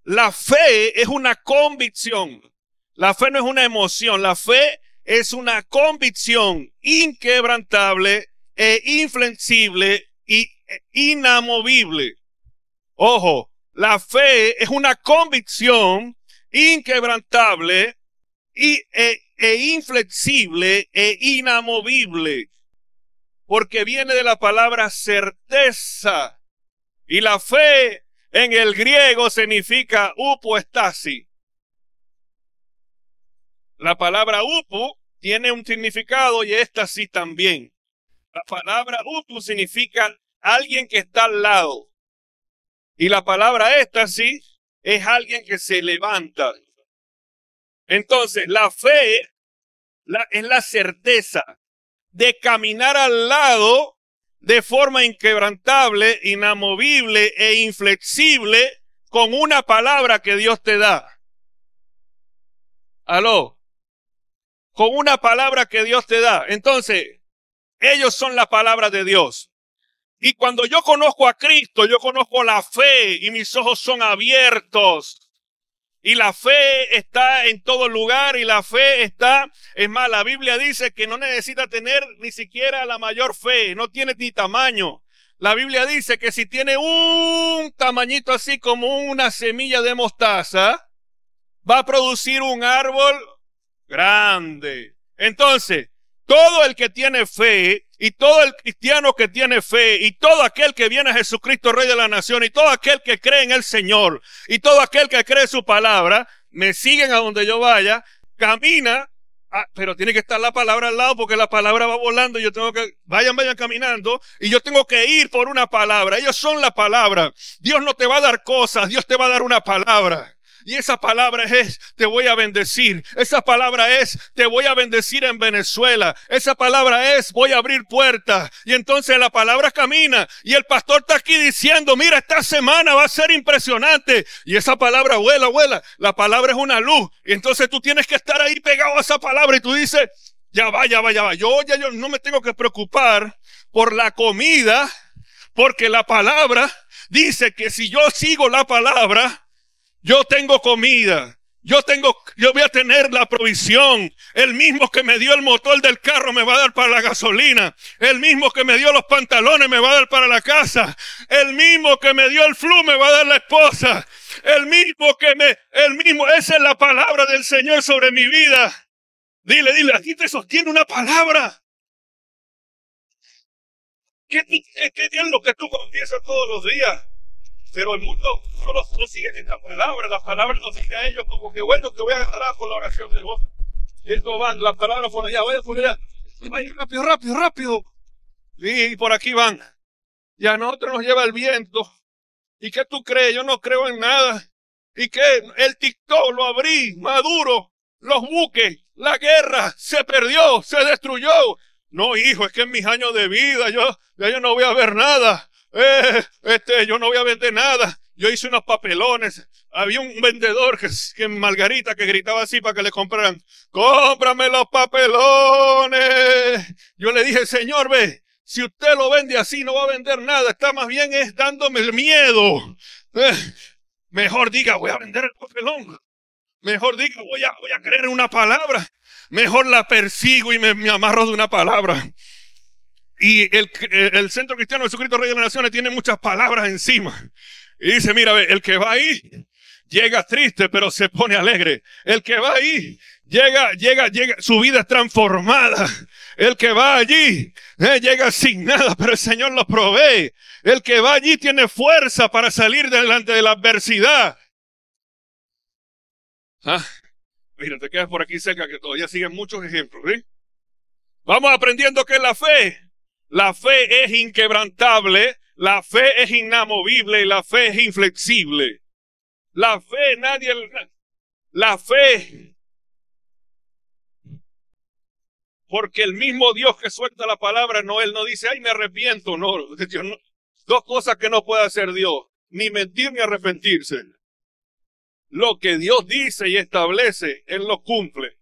la fe es una convicción. La fe no es una emoción. La fe es una convicción inquebrantable e inflexible y inamovible. Ojo, la fe es una convicción inquebrantable e inflexible e inamovible, porque viene de la palabra certeza. Y la fe en el griego significa upostasis. La palabra upo tiene un significado y éstasis también. La palabra upo significa alguien que está al lado. Y la palabra éxtasis es alguien que se levanta. Entonces, la fe es la certeza de caminar al lado de forma inquebrantable, inamovible e inflexible con una palabra que Dios te da. ¿Aló? Con una palabra que Dios te da. Entonces, ellos son la palabra de Dios. Y cuando yo conozco a Cristo, yo conozco la fe y mis ojos son abiertos. Y la fe está en todo lugar y la fe está, es más, la Biblia dice que no necesita tener ni siquiera la mayor fe, no tiene ni tamaño. La Biblia dice que si tiene un tamañito así como una semilla de mostaza, va a producir un árbol grande. Entonces, todo el que tiene fe y todo el cristiano que tiene fe y todo aquel que viene a Jesucristo, Rey de la Nación, y todo aquel que cree en el Señor y todo aquel que cree su palabra, me siguen a donde yo vaya, camina, pero tiene que estar la palabra al lado porque la palabra va volando y yo tengo que, vayan caminando y yo tengo que ir por una palabra. Ellos son la palabra. Dios no te va a dar cosas, Dios te va a dar una palabra. Y esa palabra es, te voy a bendecir. Esa palabra es, te voy a bendecir en Venezuela. Esa palabra es, voy a abrir puertas. Y entonces la palabra camina. Y el pastor está aquí diciendo, mira, esta semana va a ser impresionante. Y esa palabra vuela. La palabra es una luz. Y entonces tú tienes que estar ahí pegado a esa palabra. Y tú dices, ya va. Yo no me tengo que preocupar por la comida. Porque la palabra dice que si yo sigo la palabra, yo tengo comida, yo voy a tener la provisión. El mismo que me dio el motor del carro me va a dar para la gasolina. El mismo que me dio los pantalones me va a dar para la casa. El mismo que me dio el flu me va a dar la esposa. Esa es la palabra del Señor sobre mi vida. Dile, aquí te sostiene una palabra. ¿Qué es lo que tú confiesas todos los días? Pero el mundo solo sigue esta palabra. La palabra nos dice a ellos como que bueno, te voy a agarrar con la oración de vos. Esto va, la palabra por allá, vaya por allá. Vaya rápido. Y por aquí van. Y a nosotros nos lleva el viento. ¿Y qué tú crees? Yo no creo en nada. ¿Y qué? El TikTok lo abrí, Maduro, los buques, la guerra, se perdió, se destruyó. No, hijo, es que en mis años de vida yo no voy a ver nada. Yo no voy a vender nada. Yo hice unos papelones. Había un vendedor que en Margarita que gritaba así para que le compraran. ¡Cómprame los papelones! Yo le dije, señor, ve, si usted lo vende así no va a vender nada. Está más bien es dándome el miedo. Mejor diga, voy a vender el papelón. Mejor diga, voy a creer en una palabra. Mejor la persigo y me amarro de una palabra. Y el Centro Cristiano de Jesucristo Rey de las Naciones tiene muchas palabras encima. Y dice, mira, ve, el que va ahí llega triste, pero se pone alegre. El que va ahí llega, su vida es transformada. El que va allí llega sin nada, pero el Señor lo provee. El que va allí tiene fuerza para salir delante de la adversidad. Mira, te quedas por aquí cerca que todavía siguen muchos ejemplos, ¿sí? Vamos aprendiendo que es la fe. La fe es inquebrantable, la fe es inamovible y la fe es inflexible. La fe, porque el mismo Dios que suelta la palabra, Él no dice, ay, me arrepiento, no. Dos cosas que no puede hacer Dios, ni mentir ni arrepentirse. Lo que Dios dice y establece, Él lo cumple.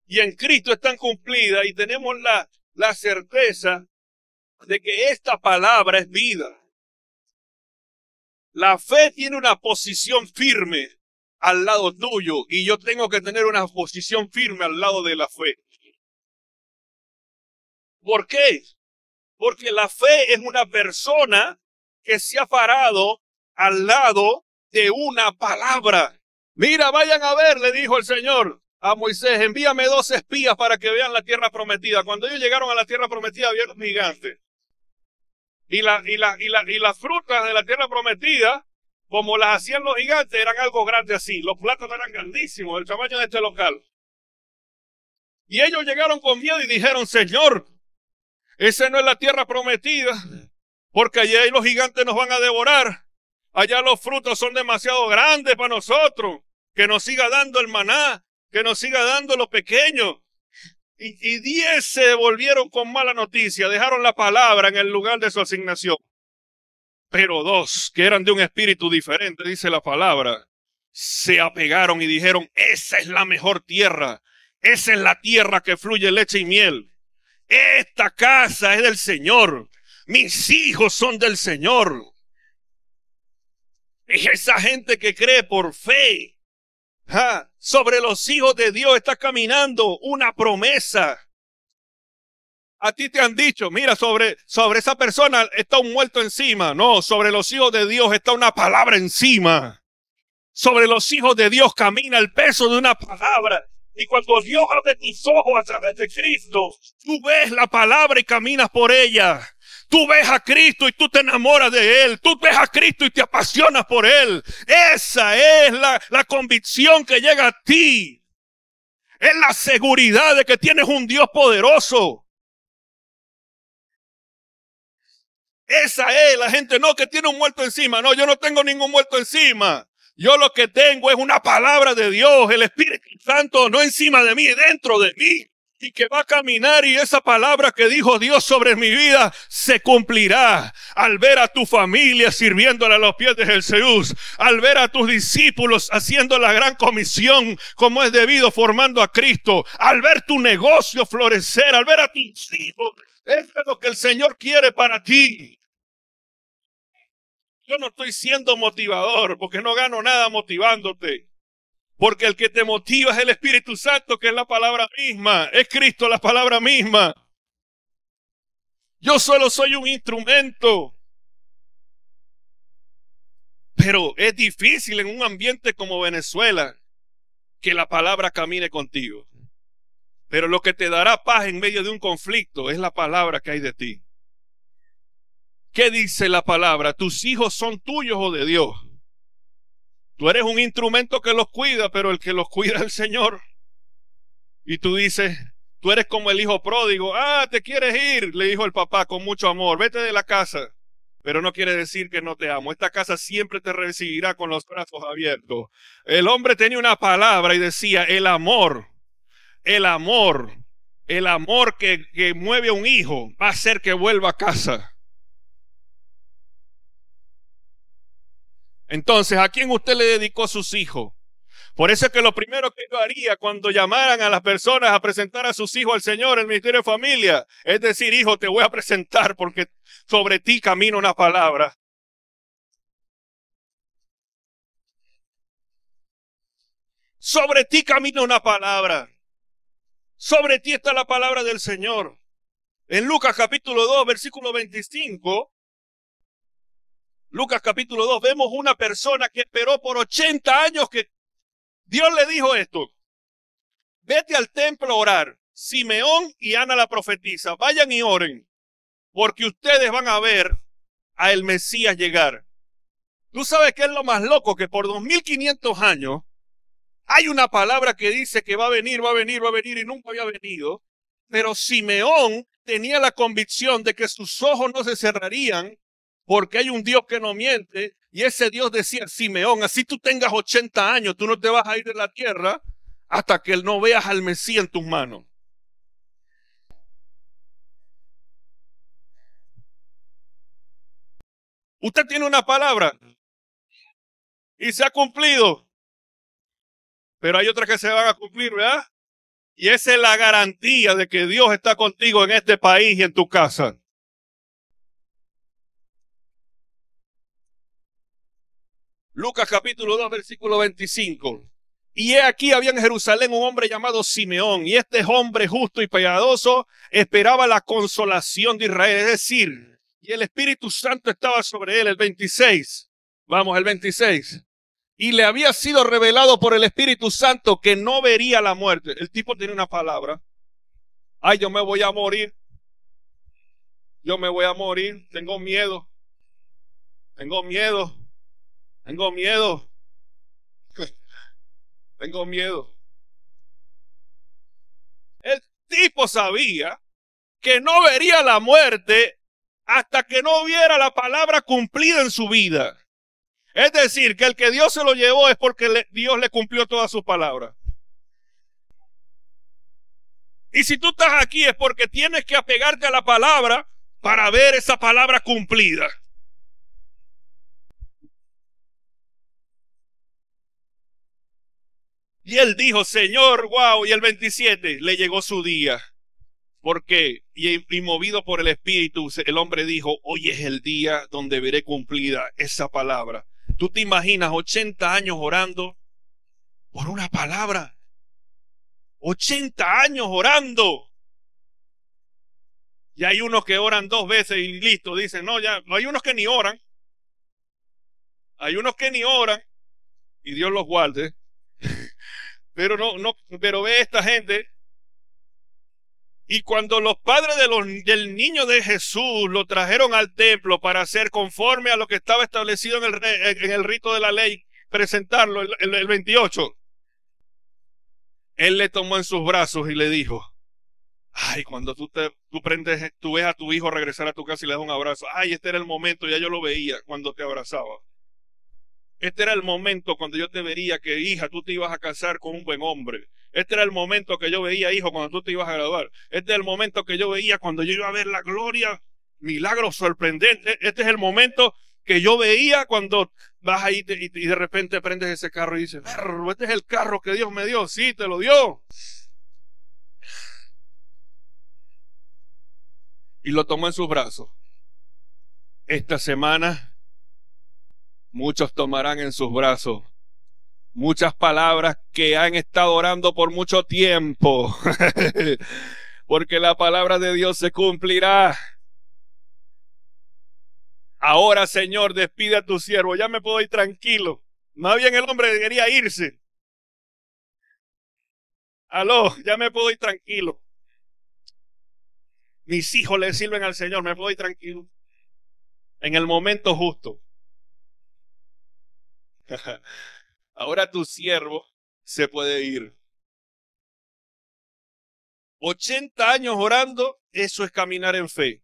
Y en Cristo están cumplidas y tenemos la certeza de que esta palabra es vida. La fe tiene una posición firme al lado tuyo y yo tengo que tener una posición firme al lado de la fe. ¿Por qué? Porque la fe es una persona que se ha parado al lado de una palabra. Mira, vayan a ver, le dijo el Señor a Moisés, envíame 2 espías para que vean la tierra prometida. Cuando ellos llegaron a la tierra prometida, vieron gigantes. Y las frutas de la tierra prometida, como las hacían los gigantes, eran algo grande así. Los plátanos eran grandísimos, el tamaño de este local. Y ellos llegaron con miedo y dijeron, Señor, esa no es la tierra prometida, porque allá los gigantes nos van a devorar. Allá los frutos son demasiado grandes para nosotros. Que nos siga dando el maná, que nos siga dando lo pequeño. Y 10 se devolvieron con mala noticia, dejaron la palabra en el lugar de su asignación. Pero 2, que eran de un espíritu diferente, dice la palabra, se apegaron y dijeron, esa es la mejor tierra, esa es la tierra que fluye leche y miel. Esta casa es del Señor, mis hijos son del Señor. Y esa gente que cree por fe, sobre los hijos de Dios está caminando una promesa. A ti te han dicho, mira, sobre esa persona está un muerto encima. No, sobre los hijos de Dios está una palabra encima. Sobre los hijos de Dios camina el peso de una palabra. Y cuando Dios abre tus ojos a través de Cristo, tú ves la palabra y caminas por ella. Tú ves a Cristo y tú te enamoras de Él. Tú ves a Cristo y te apasionas por Él. Esa es la convicción que llega a ti. Es la seguridad de que tienes un Dios poderoso. Esa es la gente, no, que tiene un muerto encima. No, yo no tengo ningún muerto encima. Yo lo que tengo es una palabra de Dios, el Espíritu Santo, no encima de mí, dentro de mí. Y que va a caminar y esa palabra que dijo Dios sobre mi vida se cumplirá. Al ver a tu familia sirviéndole a los pies de Jesús, al ver a tus discípulos haciendo la gran comisión como es debido, formando a Cristo, al ver tu negocio florecer, al ver a tus hijos, eso es lo que el Señor quiere para ti. Yo no estoy siendo motivador porque no gano nada motivándote. Porque el que te motiva es el Espíritu Santo, que es la palabra misma. Es Cristo la palabra misma. Yo solo soy un instrumento. Pero es difícil en un ambiente como Venezuela que la palabra camine contigo. Pero lo que te dará paz en medio de un conflicto es la palabra que hay de ti. ¿Qué dice la palabra? ¿Tus hijos son tuyos o de Dios? Tú eres un instrumento que los cuida, pero el que los cuida es el Señor. Y tú dices, tú eres como el hijo pródigo. ¿Te quieres ir? Le dijo el papá con mucho amor. Vete de la casa. Pero no quiere decir que no te amo. Esta casa siempre te recibirá con los brazos abiertos. El hombre tenía una palabra y decía, el amor que mueve a un hijo va a hacer que vuelva a casa. Entonces, ¿a quién usted le dedicó sus hijos? Por eso es que lo primero que yo haría cuando llamaran a las personas a presentar a sus hijos al Señor, el Ministerio de Familia, es decir, hijo, te voy a presentar porque sobre ti camina una palabra. Sobre ti camina una palabra. Sobre ti está la palabra del Señor. En Lucas capítulo 2, versículo 25, Lucas capítulo 2, vemos una persona que esperó por 80 años que Dios le dijo esto. Vete al templo a orar. Simeón y Ana la profetisa, vayan y oren, porque ustedes van a ver a el Mesías llegar. Tú sabes qué es lo más loco, que por 2500 años hay una palabra que dice que va a venir y nunca había venido, pero Simeón tenía la convicción de que sus ojos no se cerrarían porque hay un Dios que no miente, y ese Dios decía, Simeón, así tú tengas 80 años, tú no te vas a ir de la tierra hasta que no veas al Mesías en tus manos. Usted tiene una palabra y se ha cumplido, pero hay otras que se van a cumplir, ¿verdad? Y esa es la garantía de que Dios está contigo en este país y en tu casa. Lucas capítulo 2, versículo 25. Y he aquí había en Jerusalén un hombre llamado Simeón, y este hombre justo y piadoso esperaba la consolación de Israel, es decir, y el Espíritu Santo estaba sobre él, el 26. Vamos, el 26. Y le había sido revelado por el Espíritu Santo que no vería la muerte. El tipo tiene una palabra. Ay, yo me voy a morir. Yo me voy a morir. Tengo miedo. Tengo miedo. Tengo miedo. Tengo miedo. El tipo sabía que no vería la muerte hasta que no viera la palabra cumplida en su vida. Es decir, que el que Dios se lo llevó es porque Dios le cumplió todas sus palabras. Y si tú estás aquí es porque tienes que apegarte a la palabra para ver esa palabra cumplida. Y él dijo, Señor, wow, y el 27, le llegó su día. ¿Por qué? Y movido por el Espíritu, el hombre dijo, hoy es el día donde veré cumplida esa palabra. ¿Tú te imaginas 80 años orando por una palabra? 80 años orando. Y hay unos que oran 2 veces y listo, dicen, no, ya, hay unos que ni oran. Hay unos que ni oran y Dios los guarde. Pero ve esta gente. Y cuando los padres del niño de Jesús lo trajeron al templo para hacer conforme a lo que estaba establecido en el rito de la ley, presentarlo el 28, él le tomó en sus brazos y le dijo, ay, cuando tú ves a tu hijo regresar a tu casa y le das un abrazo, ay, este era el momento, ya yo lo veía cuando te abrazaba. Este era el momento cuando yo te vería que, hija, tú te ibas a casar con un buen hombre. Este era el momento que yo veía, hijo, cuando tú te ibas a graduar. Este es el momento que yo veía cuando yo iba a ver la gloria, milagros sorprendentes. Este es el momento que yo veía cuando vas ahí y de repente prendes ese carro y dices, este es el carro que Dios me dio. Sí, te lo dio. Y lo tomó en sus brazos. Esta semana muchos tomarán en sus brazos muchas palabras que han estado orando por mucho tiempo. Porque la palabra de Dios se cumplirá. Ahora, Señor, despide a tu siervo. Ya me puedo ir tranquilo. Más bien el hombre quería irse. Aló, ya me puedo ir tranquilo. Mis hijos le sirven al Señor. Me puedo ir tranquilo. En el momento justo. Ahora tu siervo se puede ir. 80 años orando, eso es caminar en fe.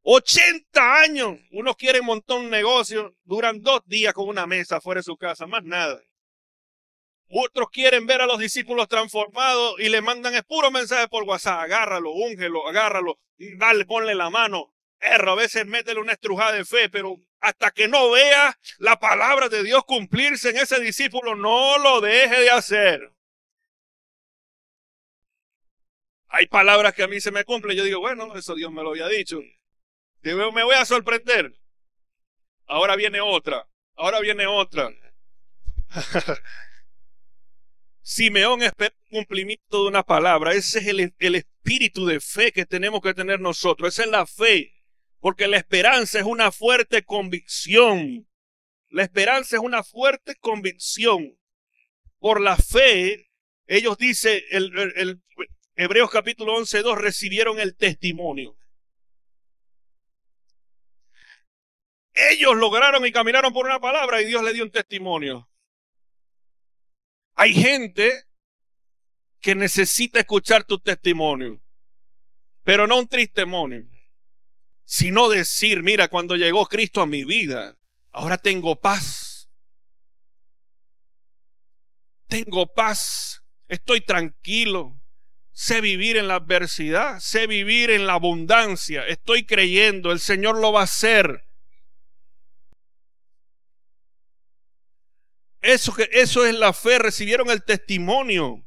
80 años. Unos quieren montar un negocio, duran 2 días con una mesa fuera de su casa, más nada. Otros quieren ver a los discípulos transformados y le mandan puro mensaje por WhatsApp. Agárralo, úngelo, agárralo, dale, ponle la mano. A veces métele una estrujada de fe, pero hasta que no vea la palabra de Dios cumplirse en ese discípulo, no lo deje de hacer. Hay palabras que a mí se me cumplen. Yo digo, bueno, eso Dios me lo había dicho. Me voy a sorprender. Ahora viene otra. Ahora viene otra. Simeón espera el cumplimiento de una palabra. Ese es el espíritu de fe que tenemos que tener nosotros. Esa es la fe. Porque la esperanza es una fuerte convicción. La esperanza es una fuerte convicción. Por la fe, ellos dicen, el Hebreos capítulo 11:2, recibieron el testimonio. Ellos lograron y caminaron por una palabra y Dios le dio un testimonio. Hay gente que necesita escuchar tu testimonio, pero no un testimonio, sino decir, mira, cuando llegó Cristo a mi vida, ahora tengo paz. Tengo paz, estoy tranquilo, sé vivir en la adversidad, sé vivir en la abundancia, estoy creyendo, el Señor lo va a hacer. Eso es la fe, recibieron el testimonio.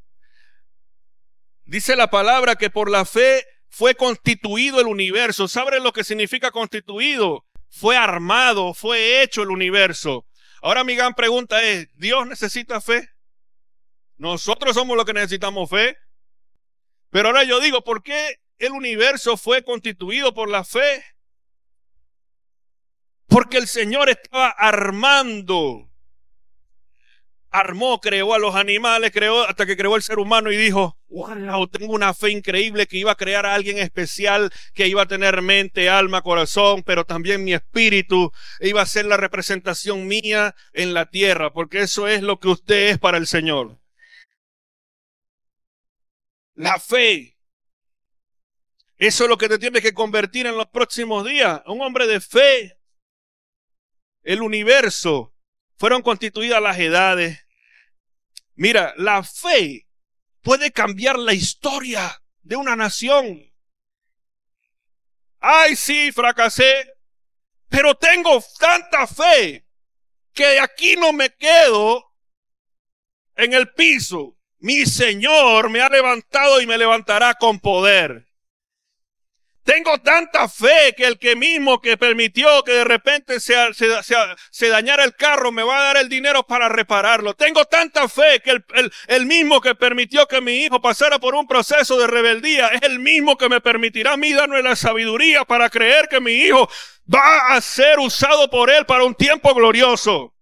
Dice la palabra que por la fe fue constituido el universo. ¿Saben lo que significa constituido? Fue armado, fue hecho el universo. Ahora mi gran pregunta es, ¿Dios necesita fe? Nosotros somos los que necesitamos fe. Pero ahora yo digo, ¿por qué el universo fue constituido por la fe? Porque el Señor estaba armó, creó a los animales, creó hasta que creó el ser humano y dijo, wow, tengo una fe increíble que iba a crear a alguien especial, que iba a tener mente, alma, corazón, pero también mi espíritu, iba a ser la representación mía en la tierra, porque eso es lo que usted es para el Señor. La fe. Eso es lo que te tienes que convertir en los próximos días. Un hombre de fe. El universo. Fueron constituidas las edades. Mira, la fe puede cambiar la historia de una nación. Ay, sí, fracasé. Pero tengo tanta fe que de aquí no me quedo en el piso. Mi Señor me ha levantado y me levantará con poder. Tengo tanta fe que el que mismo que permitió que de repente se dañara el carro me va a dar el dinero para repararlo. Tengo tanta fe que el mismo que permitió que mi hijo pasara por un proceso de rebeldía es el mismo que me permitirá a mí darme la sabiduría para creer que mi hijo va a ser usado por él para un tiempo glorioso.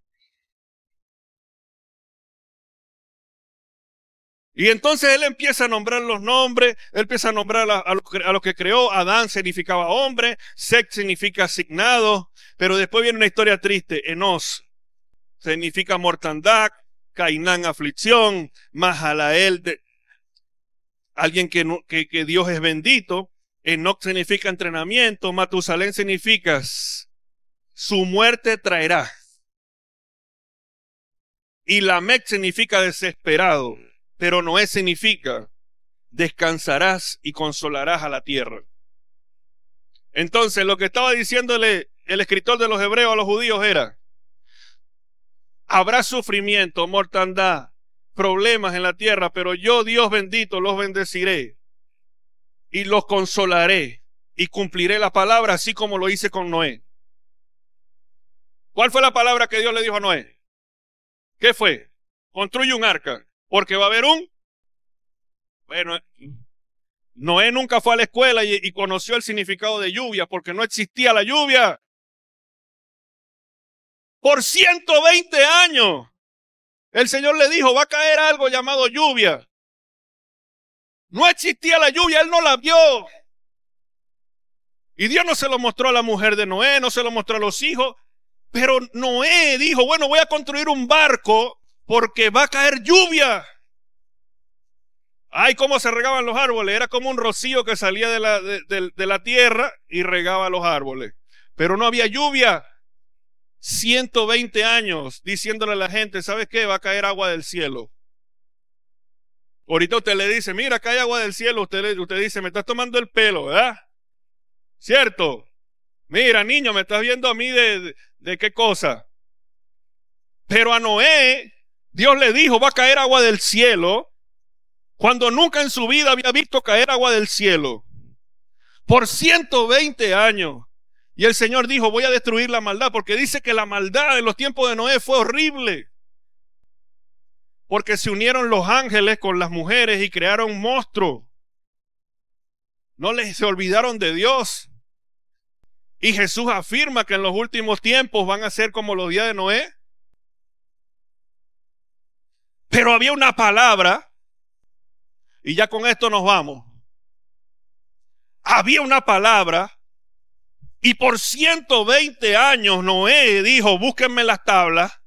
Y entonces él empieza a nombrar los nombres, él empieza a nombrar a los que creó. Adán significaba hombre, Set significa asignado, pero después viene una historia triste. Enos significa mortandad, Cainán aflicción, Mahalael, alguien que Dios es bendito. Enoc significa entrenamiento, Matusalén significa su muerte traerá. Y Lamec significa desesperado. Pero Noé significa descansarás y consolarás a la tierra. Entonces lo que estaba diciéndole el escritor de los Hebreos a los judíos era, habrá sufrimiento, mortandad, problemas en la tierra, pero yo, Dios bendito, los bendeciré y los consolaré y cumpliré la palabra así como lo hice con Noé. ¿Cuál fue la palabra que Dios le dijo a Noé? ¿Qué fue? Construye un arca. Porque va a haber bueno, Noé nunca fue a la escuela y conoció el significado de lluvia, porque no existía la lluvia. Por 120 años, el Señor le dijo, va a caer algo llamado lluvia. No existía la lluvia, él no la vio. Y Dios no se lo mostró a la mujer de Noé, no se lo mostró a los hijos. Pero Noé dijo, bueno, voy a construir un barco porque va a caer lluvia. Ay, cómo se regaban los árboles. Era como un rocío que salía de la tierra y regaba los árboles. Pero no había lluvia. 120 años diciéndole a la gente, ¿sabes qué? Va a caer agua del cielo. Ahorita usted le dice, mira, cae agua del cielo. Usted dice, me estás tomando el pelo, ¿verdad? ¿Cierto? Mira, niño, me estás viendo a mí de qué cosa. Pero a Noé, Dios le dijo, va a caer agua del cielo, cuando nunca en su vida había visto caer agua del cielo. Por 120 años. Y el Señor dijo, voy a destruir la maldad, porque dice que la maldad en los tiempos de Noé fue horrible. Porque se unieron los ángeles con las mujeres y crearon monstruos. Se olvidaron de Dios. Y Jesús afirma que en los últimos tiempos van a ser como los días de Noé. Pero había una palabra, y ya con esto nos vamos. Había una palabra, y por 120 años Noé dijo, búsquenme las tablas,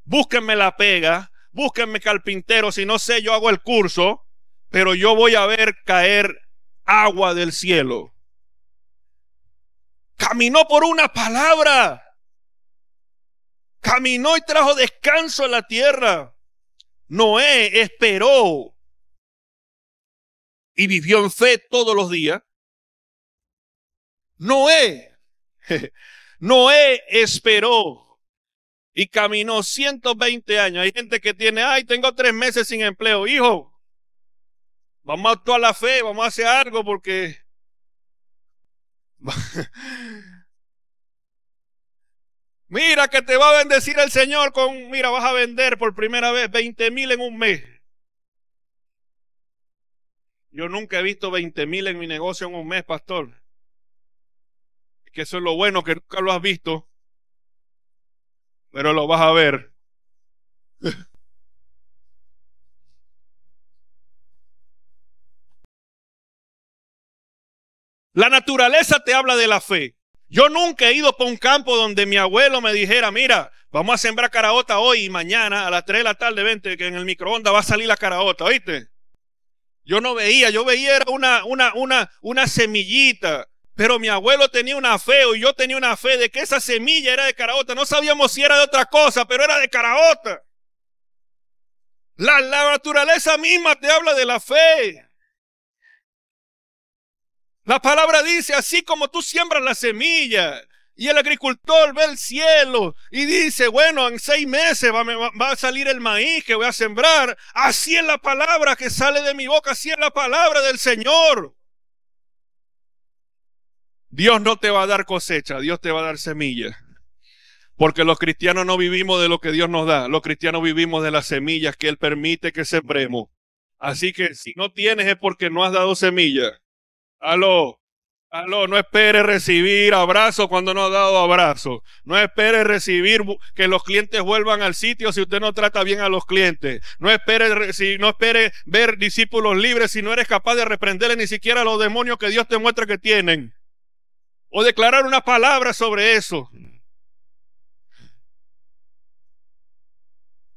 búsquenme la pega, búsquenme carpintero, si no sé yo hago el curso, pero yo voy a ver caer agua del cielo. Caminó por una palabra. Caminó y trajo descanso a la tierra. Noé esperó y vivió en fe todos los días. Noé esperó y caminó 120 años. Hay gente que tiene, tengo 3 meses sin empleo. Hijo, vamos a actuar la fe, vamos a hacer algo porque Mira que te va a bendecir el Señor con, mira, vas a vender por primera vez 20,000 en un mes. Yo nunca he visto 20,000 en mi negocio en un mes, pastor. Que eso es lo bueno, que nunca lo has visto, pero lo vas a ver. La naturaleza te habla de la fe. Yo nunca he ido por un campo donde mi abuelo me dijera, mira, vamos a sembrar caraota hoy y mañana a las 3 de la tarde, vente, que en el microondas va a salir la caraota, ¿oíste? Yo no veía, yo veía era una semillita. Pero mi abuelo tenía una fe, y yo tenía una fe de que esa semilla era de caraota. No sabíamos si era de otra cosa, pero era de caraota. La naturaleza misma te habla de la fe. La palabra dice, así como tú siembras la semilla y el agricultor ve el cielo y dice, bueno, en 6 meses va a salir el maíz que voy a sembrar. Así es la palabra que sale de mi boca, así es la palabra del Señor. Dios no te va a dar cosecha, Dios te va a dar semilla. Porque los cristianos no vivimos de lo que Dios nos da, los cristianos vivimos de las semillas que Él permite que sembremos. Así que si no tienes es porque no has dado semilla. Aló, no esperes recibir abrazo cuando no has dado abrazo. No esperes recibir que los clientes vuelvan al sitio si usted no trata bien a los clientes. No espere ver discípulos libres si no eres capaz de reprenderle ni siquiera a los demonios que Dios te muestra que tienen. O declarar una palabra sobre eso.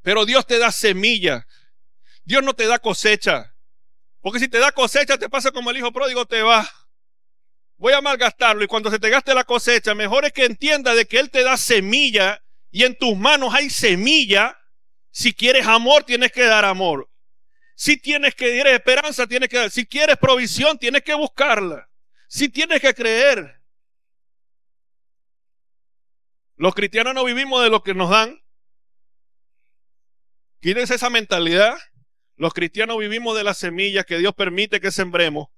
Pero Dios te da semilla. Dios no te da cosecha. Porque si te da cosecha, te pasa como el hijo pródigo, te va. Voy a malgastarlo. Y cuando se te gaste la cosecha, mejor es que entienda de que Él te da semilla y en tus manos hay semilla. Si quieres amor, tienes que dar amor. Si quieres esperanza, tienes que dar. Si quieres provisión, tienes que buscarla. Si tienes que creer. Los cristianos no vivimos de lo que nos dan. Quítense esa mentalidad. Los cristianos vivimos de las semillas que Dios permite que sembremos.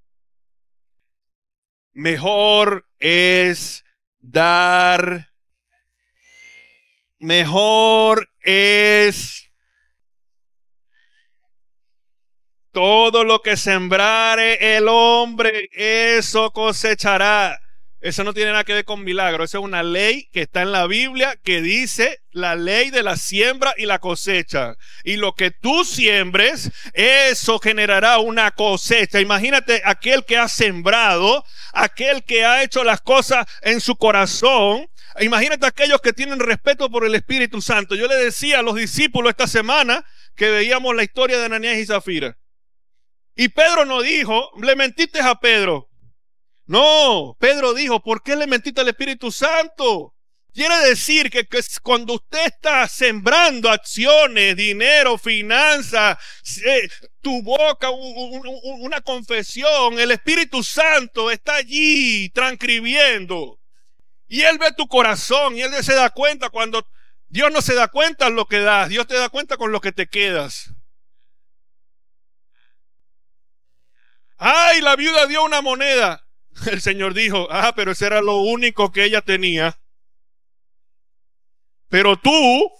Mejor es dar. Mejor es todo lo que sembrare el hombre, eso cosechará. Eso no tiene nada que ver con milagro. Eso es una ley que está en la Biblia que dice la ley de la siembra y la cosecha. Y lo que tú siembres, eso generará una cosecha. Imagínate aquel que ha sembrado, aquel que ha hecho las cosas en su corazón. Imagínate aquellos que tienen respeto por el Espíritu Santo. Yo le decía a los discípulos esta semana que veíamos la historia de Ananías y Zafira. Y Pedro no dijo, le mentiste a Pedro. No, Pedro dijo, ¿por qué le mentiste al Espíritu Santo? Quiere decir que cuando usted está sembrando acciones, dinero, finanzas, tu boca, una confesión, el Espíritu Santo está allí transcribiendo. Y Él ve tu corazón y Él se da cuenta cuando Dios no se da cuenta en lo que das, Dios te da cuenta con lo que te quedas. ¡Ay, la viuda dio una moneda! El Señor dijo, pero ese era lo único que ella tenía. Pero tú,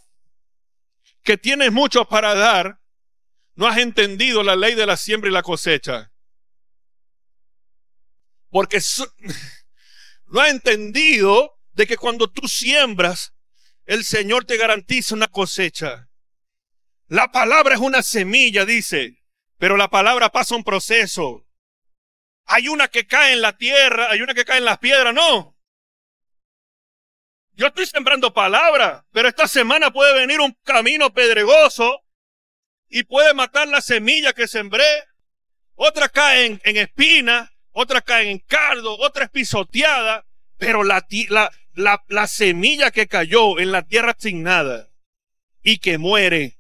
que tienes mucho para dar, no has entendido la ley de la siembra y la cosecha. Porque no has entendido de que cuando tú siembras, el Señor te garantiza una cosecha. La palabra es una semilla, dice, pero la palabra pasa un proceso. Hay una que cae en la tierra, hay una que cae en las piedras, no. Yo estoy sembrando palabra, pero esta semana puede venir un camino pedregoso y puede matar la semilla que sembré. Otra cae en espina, otra cae en cardo, otra es pisoteada, pero la semilla que cayó en la tierra sin nada y que muere,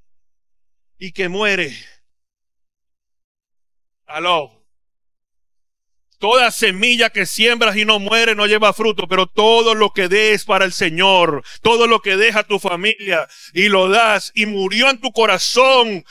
Aló. Toda semilla que siembras y no muere no lleva fruto, pero todo lo que des para el Señor, todo lo que deja tu familia y lo das, y murió en tu corazón,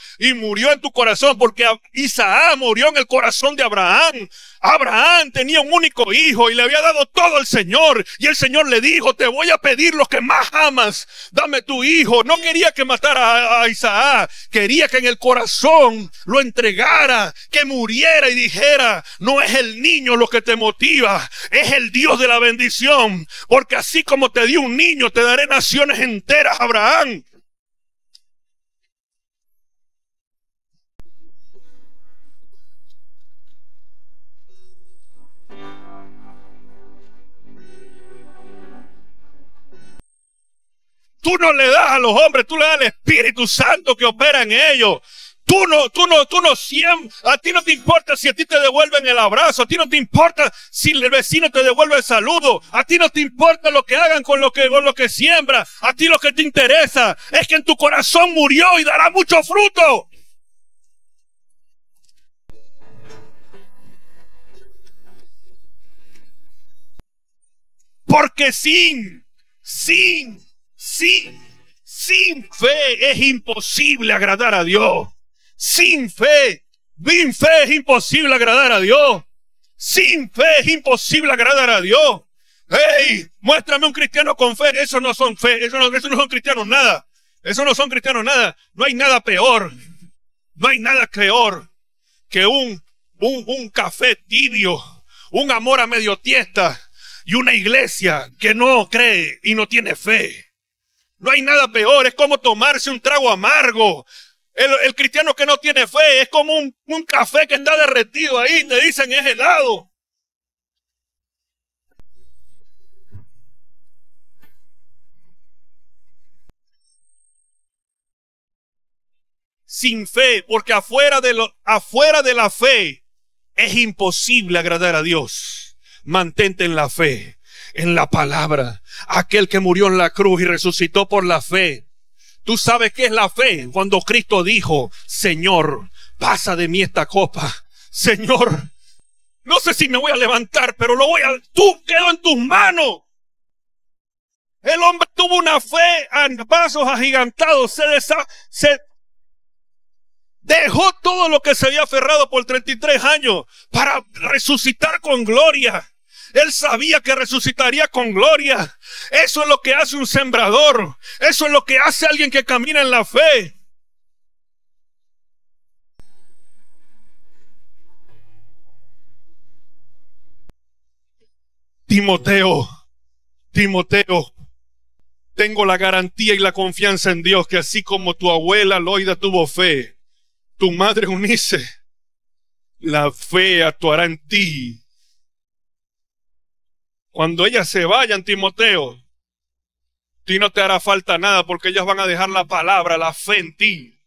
porque Isaac murió en el corazón de Abraham. Abraham tenía un único hijo y le había dado todo al Señor, y el Señor le dijo: te voy a pedir lo que más amas, dame tu hijo. No quería que matara a Isaac, quería que en el corazón lo entregara, que muriera y dijera: no es el niño lo que te motiva, es el Dios de la bendición, porque así como te di un niño, te daré naciones enteras, Abraham. Tú no le das a los hombres, tú le das al Espíritu Santo que opera en ellos. A ti no te importa si a ti te devuelven el abrazo, a ti no te importa si el vecino te devuelve el saludo, a ti no te importa lo que hagan con lo que siembra, a ti lo que te interesa es que en tu corazón murió y dará mucho fruto. Porque sin fe es imposible agradar a Dios. Sin fe es imposible agradar a Dios. Sin fe es imposible agradar a Dios. Hey, muéstrame un cristiano con fe. Eso no son fe, eso no son cristianos nada. Eso no son cristianos nada. No hay nada peor. No hay nada peor que un café tibio, un amor a medio tiesta y una iglesia que no cree y no tiene fe. No hay nada peor, es como tomarse un trago amargo. El cristiano que no tiene fe es como un café que está derretido ahí, te dicen es helado. Sin fe, porque afuera de la fe es imposible agradar a Dios. Mantente en la fe, en la palabra. Aquel que murió en la cruz y resucitó por la fe. Tú sabes qué es la fe. Cuando Cristo dijo: Señor, pasa de mí esta copa. Señor, no sé si me voy a levantar, pero tú quedo en tus manos. El hombre tuvo una fe a pasos agigantados. Se dejó todo lo que se había aferrado por 33 años para resucitar con gloria. Él sabía que resucitaría con gloria. Eso es lo que hace un sembrador. Eso es lo que hace alguien que camina en la fe. Timoteo, tengo la garantía y la confianza en Dios que así como tu abuela Loida tuvo fe, tu madre Eunice, la fe actuará en ti. Cuando ellas se vayan, Timoteo, a ti no te hará falta nada, porque ellas van a dejar la palabra, la fe en ti.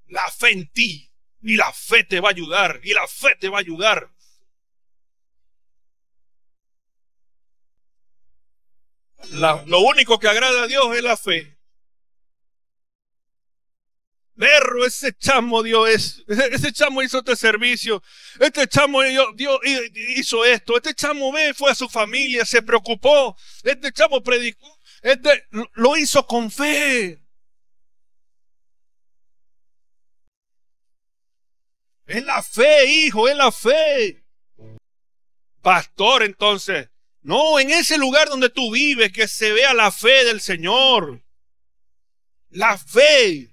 La fe en ti. Y la fe te va a ayudar. Y la fe te va a ayudar. Lo único que agrada a Dios es la fe. Perro, ese chamo ese chamo hizo este servicio, este chamo hizo esto, este chamo fue a su familia, se preocupó, este chamo predicó, lo hizo con fe. Es la fe, hijo, es la fe. Pastor, entonces, no, en ese lugar donde tú vives, que se vea la fe del Señor. La fe.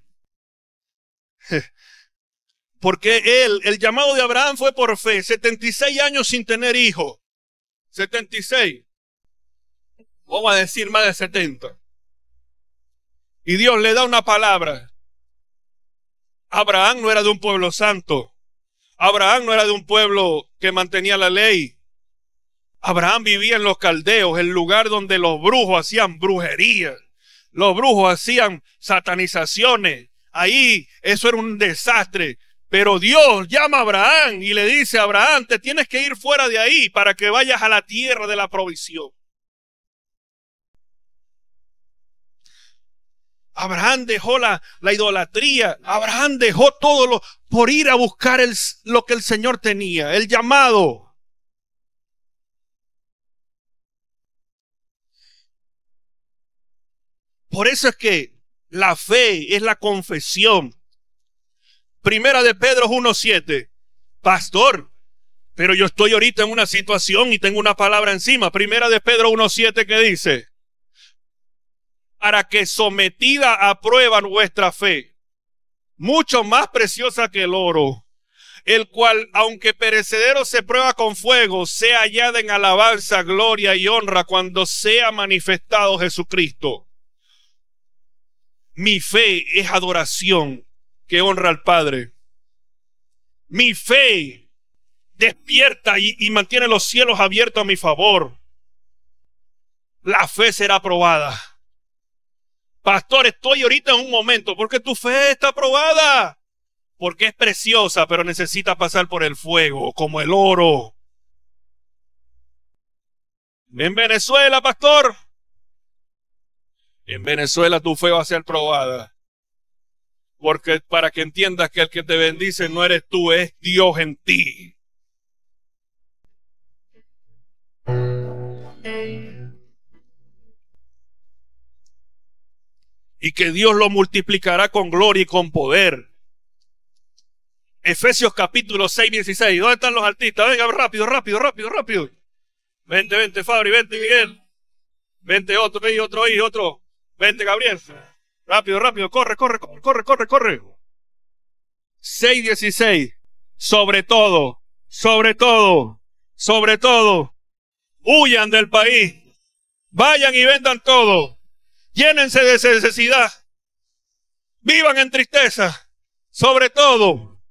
Porque el llamado de Abraham fue por fe. 76 años sin tener hijo. 76. Vamos a decir más de 70. Y Dios le da una palabra. Abraham no era de un pueblo santo. Abraham no era de un pueblo que mantenía la ley. Abraham vivía en los caldeos, el lugar donde los brujos hacían brujería. Los brujos hacían satanizaciones. Ahí eso era un desastre. Pero Dios llama a Abraham y le dice: Abraham, te tienes que ir fuera de ahí para que vayas a la tierra de la provisión. Abraham dejó la idolatría. Abraham dejó todo por ir a buscar lo que el Señor tenía, el llamado. Por eso es que la fe es la confesión. Primera de Pedro 1:7. Pastor, pero yo estoy ahorita en una situación y tengo una palabra encima. Primera de Pedro 1:7 que dice: para que sometida a prueba vuestra fe, mucho más preciosa que el oro, el cual, aunque perecedero se prueba con fuego, sea hallada en alabanza, gloria y honra cuando sea manifestado Jesucristo. Mi fe es adoración que honra al Padre. Mi fe despierta y mantiene los cielos abiertos a mi favor. La fe será probada. Pastor, estoy ahorita en un momento. Porque tu fe está probada. Porque es preciosa, pero necesita pasar por el fuego, como el oro. En Venezuela, pastor, en Venezuela tu fe va a ser probada. Porque para que entiendas que el que te bendice no eres tú, es Dios en ti. Y que Dios lo multiplicará con gloria y con poder. Efesios capítulo 6:16. ¿Dónde están los artistas? Venga, rápido. Vente, Fabri, vente, Miguel. Vente otro, y otro. Vente, Gabriel. Rápido, corre. 6:16. Sobre todo, huyan del país. Vayan y vendan todo. Llénense de necesidad. Vivan en tristeza. Sobre todo.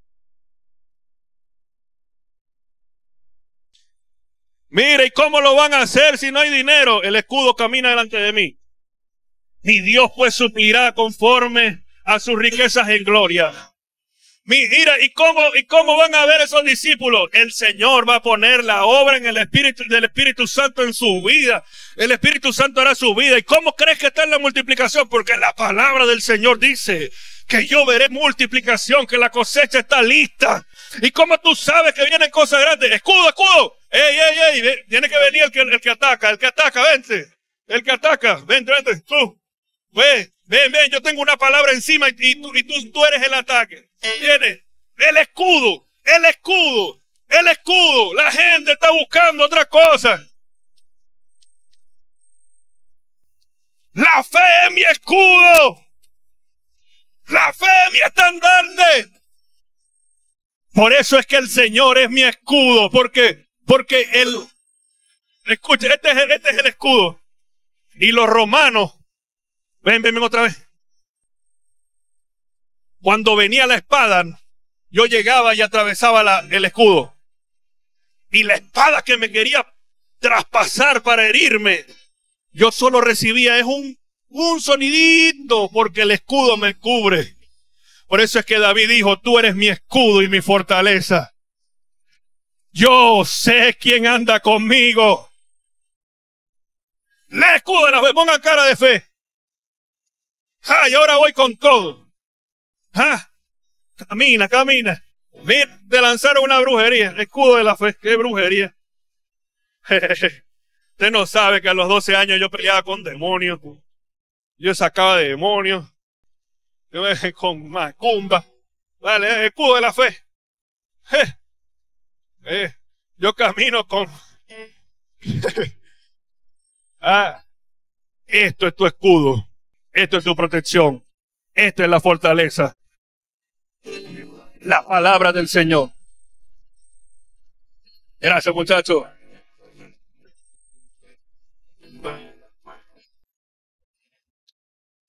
Mire, ¿y cómo lo van a hacer si no hay dinero? El escudo camina delante de mí. Mi Dios pues suplirá conforme a sus riquezas en gloria. Mira, ¿y cómo van a ver esos discípulos? El Señor va a poner la obra en el Espíritu del Espíritu Santo en su vida. El Espíritu Santo hará su vida. ¿Y cómo crees que está en la multiplicación? Porque la palabra del Señor dice que yo veré multiplicación, que la cosecha está lista. ¿Y cómo tú sabes que vienen cosas grandes? ¡Escudo! ¡Ey! Tiene que venir el que ataca, vente. El que ataca, vente, tú. Ven, yo tengo una palabra encima y tú eres el ataque. Viene el escudo. La gente está buscando otra cosa. La fe es mi escudo. La fe es mi estandarte. Por eso es que el Señor es mi escudo. Porque escucha, este es el escudo. Y los romanos, ven otra vez. Cuando venía la espada, yo llegaba y atravesaba el escudo. Y la espada que me quería traspasar para herirme, yo solo recibía un sonidito, porque el escudo me cubre. Por eso es que David dijo: tú eres mi escudo y mi fortaleza. Yo sé quién anda conmigo. El escudo de la fe, pongan cara de fe. Y ahora voy con todo. Camina. Mira, te lanzaron una brujería. El escudo de la fe, qué brujería. Usted no sabe que a los 12 años yo peleaba con demonios. Yo sacaba de demonios. Yo con macumba. Vale, el escudo de la fe. Yo camino con... Esto es tu escudo. Esto es tu protección. Esto es la fortaleza. La palabra del Señor. Gracias, muchachos.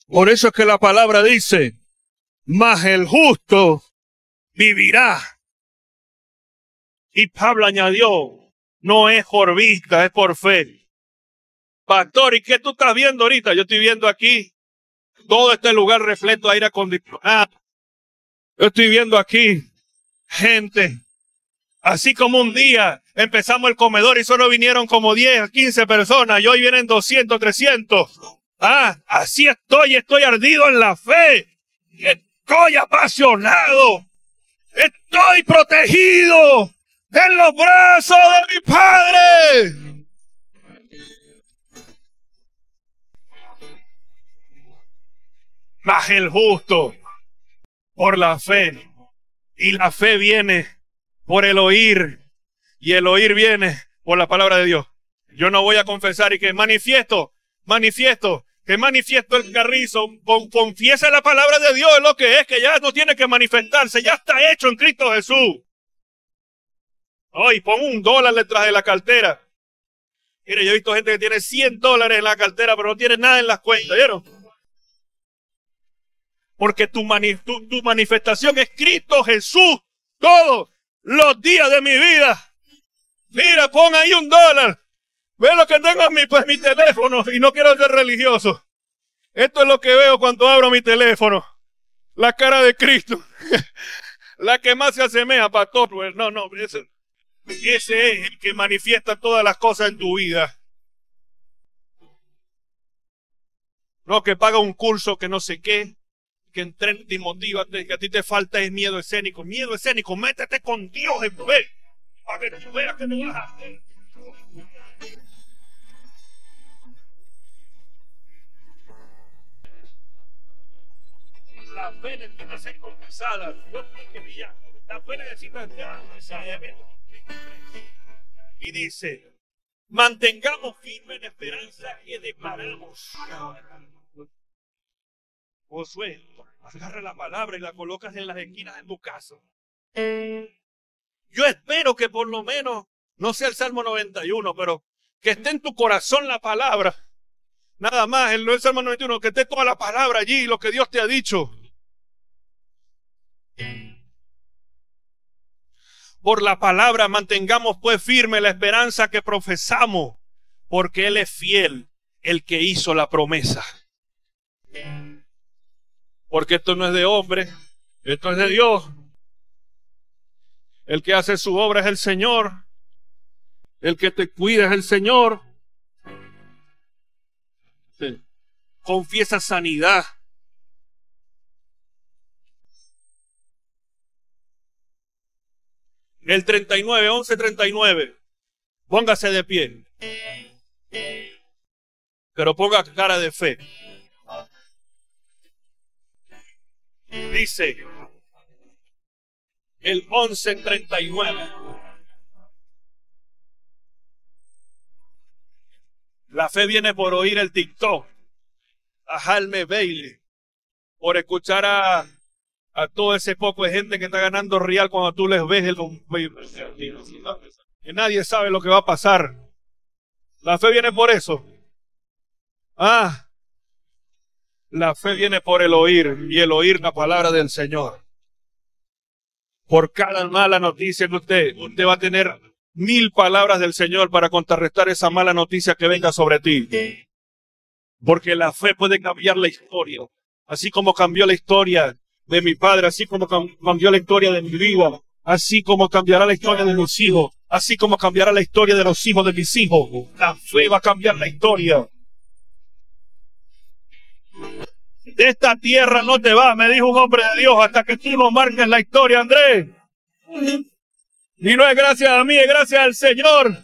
Por eso es que la palabra dice: mas el justo vivirá. Y Pablo añadió: no es por vista, es por fe. Pastor, ¿y qué tú estás viendo ahorita? Yo estoy viendo aquí todo este lugar repleto de aire acondicionado. Yo estoy viendo aquí gente. Así como un día empezamos el comedor y solo vinieron como 10, 15 personas, y hoy vienen 200, 300. Así estoy ardido en la fe. Estoy apasionado. Estoy protegido en los brazos de mi Padre. Mas el justo por la fe. Y la fe viene por el oír. Y el oír viene por la palabra de Dios. Yo no voy a confesar y que manifiesto el carrizo. Confiesa la palabra de Dios, es lo que es, que ya no tiene que manifestarse, ya está hecho en Cristo Jesús. Hoy pon $1 detrás de la cartera. Mire, yo he visto gente que tiene $100 en la cartera, pero no tiene nada en las cuentas, ¿vieron? Porque tu manifestación es Cristo Jesús todos los días de mi vida. Mira, pon ahí $1. Ve lo que tengo en mi teléfono y no quiero ser religioso. Esto es lo que veo cuando abro mi teléfono. La cara de Cristo. La que más se asemeja, pastor. No, ese es el que manifiesta todas las cosas en tu vida. No, que paga un curso que no sé qué. Que entrena y motiva, que a ti te falta es miedo escénico. Miedo escénico, métete con Dios en fe. A ver, tú veas que me vas a hacer. La fe necesita ser confesada. La fe necesita ser. Y dice, mantengamos firme la esperanza que declaramos. Josué, agarra la palabra y la colocas en las esquinas de tu casa. Yo espero que por lo menos, no sea el Salmo 91, pero que esté en tu corazón la palabra. Nada más, no el Salmo 91, que esté toda la palabra allí, lo que Dios te ha dicho. Por la palabra mantengamos pues firme la esperanza que profesamos, porque Él es fiel, el que hizo la promesa. Porque esto no es de hombre, esto es de Dios. El que hace su obra es el Señor. El que te cuida es el Señor. Sí. Confiesa sanidad. El 39, 11:39. Póngase de pie. Pero ponga cara de fe. Dice el 11:39. La fe viene por oír el TikTok a Jaime Bailey, por escuchar a todo ese poco de gente que está ganando real cuando tú les ves que nadie sabe lo que va a pasar. La fe viene por eso. La fe viene por el oír, y el oír la palabra del Señor. Por cada mala noticia que usted va a tener 1000 palabras del Señor para contrarrestar esa mala noticia que venga sobre ti. Porque la fe puede cambiar la historia. Así como cambió la historia de mi padre, así como cambió la historia de mi vida, así como cambiará la historia de mis hijos, así como cambiará la historia de los hijos de mis hijos. La fe va a cambiar la historia. De esta tierra no te vas, me dijo un hombre de Dios, hasta que tú no marques la historia, Andrés. Y no es gracias a mí, es gracias al Señor.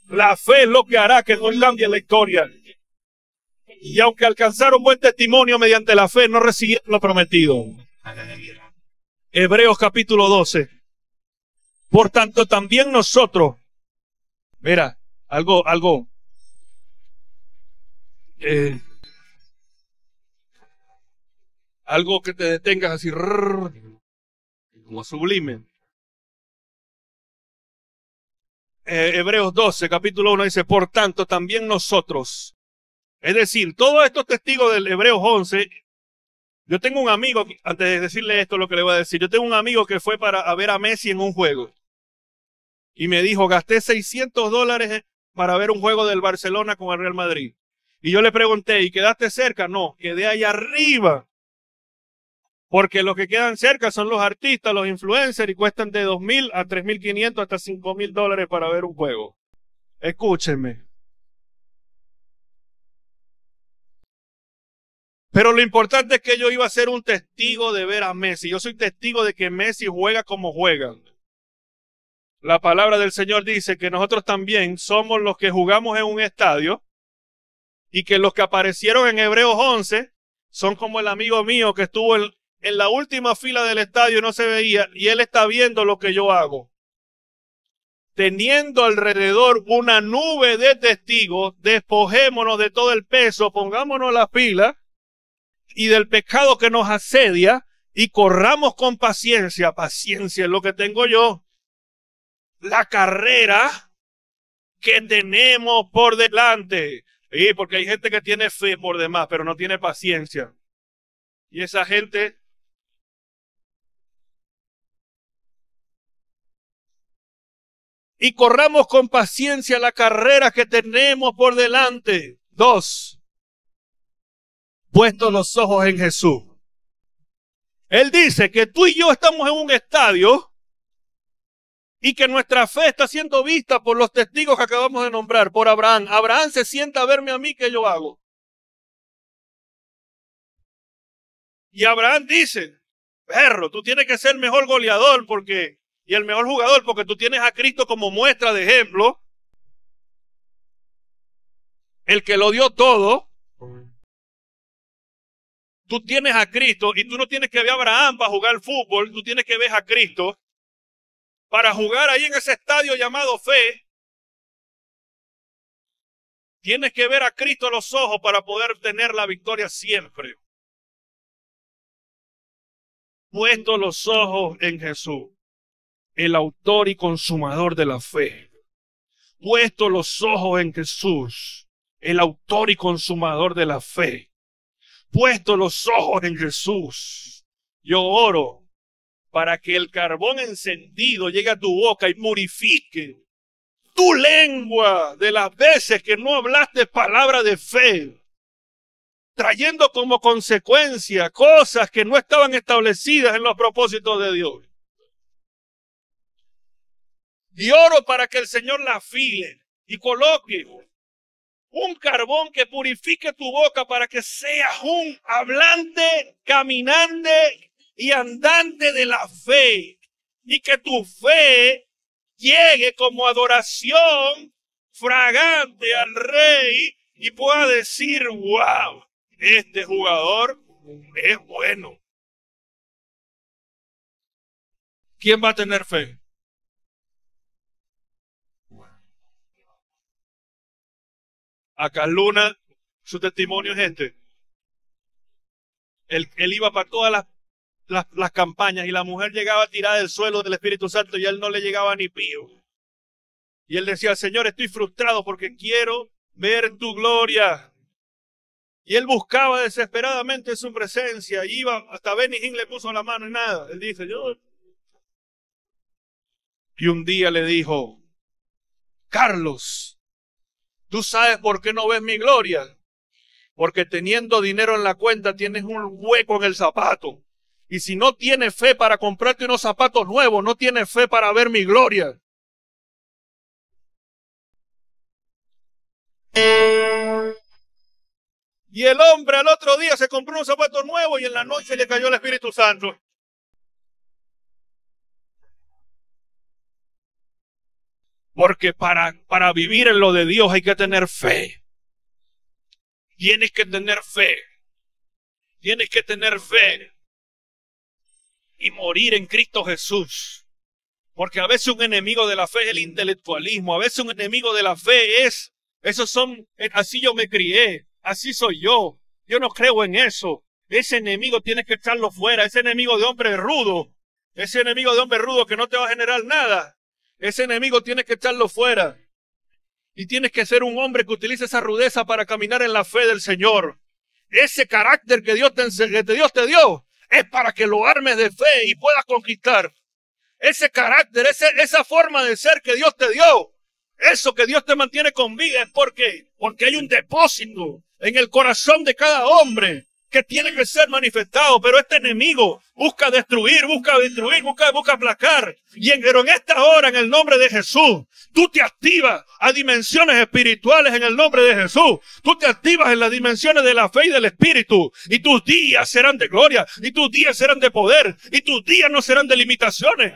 La fe es lo que hará que no cambie la historia. Y aunque alcanzaron buen testimonio mediante la fe, no recibieron lo prometido. Hebreos capítulo 12. Por tanto, también nosotros, mira, algo que te detengas así, como sublime. Hebreos 12, capítulo 1 dice, por tanto, también nosotros. Es decir, todos estos testigos del Hebreos 11, yo tengo un amigo, antes de decirle esto lo que le voy a decir, yo tengo un amigo que fue a ver a Messi en un juego. Y me dijo, gasté $600 para ver un juego del Barcelona con el Real Madrid. Y yo le pregunté, ¿y quedaste cerca? No, quedé allá arriba. Porque los que quedan cerca son los artistas, los influencers, y cuestan de $2,000 a $3,500 hasta $5,000 para ver un juego. Escúchenme. Pero lo importante es que yo iba a ser un testigo de ver a Messi. Yo soy testigo de que Messi juega como juega. La palabra del Señor dice que nosotros también somos los que jugamos en un estadio y que los que aparecieron en Hebreos 11 son como el amigo mío que estuvo en la última fila del estadio y no se veía, y él está viendo lo que yo hago. Teniendo alrededor una nube de testigos, despojémonos de todo el peso, pongámonos la pila y del pecado que nos asedia y corramos con paciencia. Paciencia es lo que tengo yo. La carrera que tenemos por delante. Sí, porque hay gente que tiene fe por demás, pero no tiene paciencia. Y esa gente y corramos con paciencia la carrera que tenemos por delante. 2. Puestos los ojos en Jesús. Él dice que tú y yo estamos en un estadio y que nuestra fe está siendo vista por los testigos que acabamos de nombrar, por Abraham. Abraham se sienta a verme a mí, ¿qué yo hago? Y Abraham dice, perro, tú tienes que ser el mejor goleador y el mejor jugador porque tú tienes a Cristo como muestra de ejemplo. El que lo dio todo. Tú tienes a Cristo y tú no tienes que ver a Abraham para jugar fútbol, tú tienes que ver a Cristo para jugar ahí en ese estadio llamado fe. Tienes que ver a Cristo a los ojos para poder tener la victoria siempre. Puesto los ojos en Jesús, el autor y consumador de la fe. Puesto los ojos en Jesús, el autor y consumador de la fe. Puesto los ojos en Jesús, yo oro para que el carbón encendido llegue a tu boca y purifique tu lengua de las veces que no hablaste palabra de fe, trayendo como consecuencia cosas que no estaban establecidas en los propósitos de Dios. Y oro para que el Señor la afile y coloque un carbón que purifique tu boca para que seas un hablante, caminante y andante de la fe. Y que tu fe llegue como adoración fragante al Rey y pueda decir, wow, este jugador es bueno. ¿Quién va a tener fe? Acá Luna, su testimonio es este. Él iba para todas las campañas y la mujer llegaba tirada del suelo del Espíritu Santo y a él no le llegaba ni pío. Y él decía, Señor, estoy frustrado porque quiero ver tu gloria. Y él buscaba desesperadamente su presencia. Y iba, hasta Benny Hinn le puso la mano y nada. Él dice, yo. Y un día le dijo, Carlos, ¿tú sabes por qué no ves mi gloria? Porque teniendo dinero en la cuenta tienes un hueco en el zapato. Y si no tienes fe para comprarte unos zapatos nuevos, no tienes fe para ver mi gloria. Y el hombre al otro día se compró unos zapatos nuevos y en la noche le cayó el Espíritu Santo. Porque para vivir en lo de Dios hay que tener fe. Tienes que tener fe. Tienes que tener fe. Y morir en Cristo Jesús. Porque a veces un enemigo de la fe es el intelectualismo. A veces un enemigo de la fe es, así yo me crié. Así soy yo. Yo no creo en eso. Ese enemigo tienes que echarlo fuera. Ese enemigo de hombre rudo. Ese enemigo de hombre rudo que no te va a generar nada. Ese enemigo tienes que echarlo fuera. Y tienes que ser un hombre que utilice esa rudeza para caminar en la fe del Señor. Ese carácter que Dios te dio es para que lo armes de fe y puedas conquistar. Ese carácter, esa forma de ser que Dios te dio, eso que Dios te mantiene con vida es porque hay un depósito en el corazón de cada hombre que tiene que ser manifestado, pero este enemigo busca destruir, busca aplacar. Pero en esta hora, en el nombre de Jesús, tú te activas a dimensiones espirituales en el nombre de Jesús. Tú te activas en las dimensiones de la fe y del Espíritu, y tus días serán de gloria, y tus días serán de poder, y tus días no serán de limitaciones.